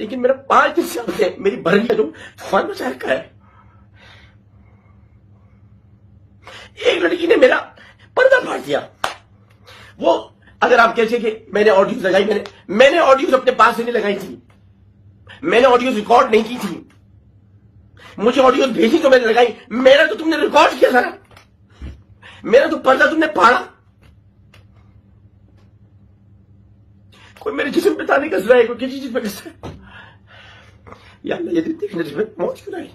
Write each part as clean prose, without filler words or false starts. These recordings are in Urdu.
لیکن میرا 5 دن سے میری بھرگی کا جو طوفان مچا رکھا ہے. ایک لڑکی نے میرا پردہ پھاڑ دیا. وہ اگر آپ کہتے کہ میں نے آڈیوز لگائی، میں نے آڈیوز اپنے پاس سے نہیں لگائی تھی، میں نے آڈیوز ریکارڈ نہیں کی تھی. مجھے آڈیوز بھیجی تو میں نے لگائی. میرا تو تم نے ریکارڈ کیا تھا، میرا تو پردہ تم نے پھاڑا. کوئی میرے جسم پہ تانے کس رہا ہے، کوئی کسی چیز پہ کس رہا ہے. یا اللہ یہ دن دیکھنے سے موت کرائی.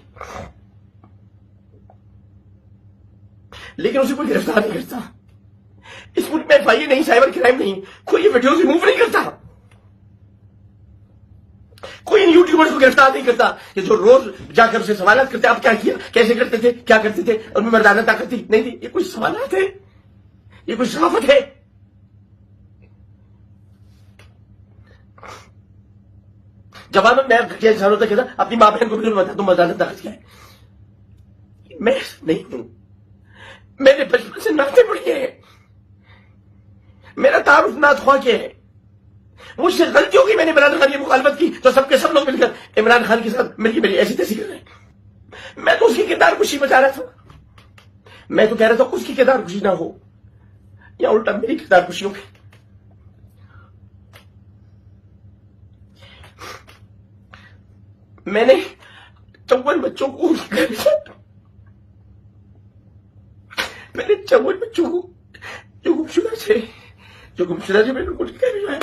لیکن اسے کوئی گرفتار نہیں کرتا. اس ملک میں FIA نہیں، سائبر کرائم نہیں، کوئی یہ ویڈیوز ریموو نہیں کرتا. کوئی ان یوٹیوبرز کو گرفتار نہیں کرتا کہ جو روز جا کر اسے سوالات کرتے آپ کیا کیا، کیسے کرتے تھے، کیا کرتے تھے، اور میں مردانہ طاقت تھی. نہیں نہیں، یہ کوئی سوالات ہے، یہ کوئی ثقافت ہے. جواب میں گھٹیا انسان ہوتا کہتا اپنی ماں بہن کو بھی بتا تم مردانہ طاقت کیا ہے. میں نہیں ہوں. میں نے بچپن سے نعتیں پڑھی ہیں. میرا تعارف نعت خواہ کے ہے. مجھ سے غلطی ہو گئی، میں نے عمران خان کی مخالفت کی تو سب کے سب لوگ مل کر عمران خان کے ساتھ مل کے میری ایسی تیسی کر رہے ہیں. میں تو اس کی کردار کشی بچا رہا تھا. میں تو کہہ رہا تھا اس کی کردار کشی نہ ہو، یا الٹا میری کردار کشی ہو گئی. میں نے 54 بچوں کو میں نے 54 بچوں کو جو گمشدہ تھے میں نے ان کو ٹھکا بھجوایا.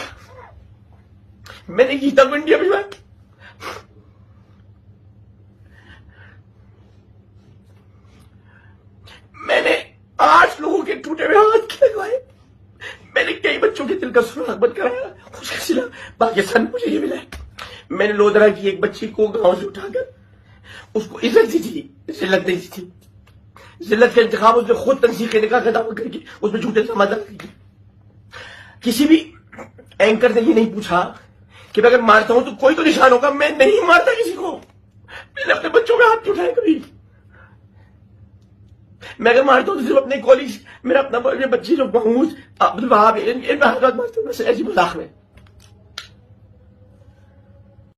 میں نے گیتا کو انڈیا بھجوایا. میں نے 8 لوگوں کے ٹوٹے ہوئے ہاتھ لگوائے. میں نے کئی بچوں کے دل کا سراغ بند کرایا. اس کا سلا پاکستان مجھے یہ ملا ہے. میں نے لودھرا کی ایک بچی کو گاؤں سے اٹھا کر اس کو عزت دی تھی، ذلت نہیں دی تھی. ذلت کا انتخاب اس نے خود تنسیق کے نکاح کا دعویٰ کر کے اس میں جھوٹے الزامات ڈال دیے. کسی بھی اینکر نے یہ نہیں پوچھا کہ میں اگر مارتا ہوں تو کوئی تو نشان ہوگا. میں نہیں مارتا کسی کو. میں نے اپنے بچوں کا ہاتھ نہیں اٹھایا کبھی. میں اگر مارتا ہوں تو صرف اپنے کالج، میرا اپنا بچی جو محمود عبدالوہاب ان میں ہاتھ مارتا ہوں، ایسی مذاق میں.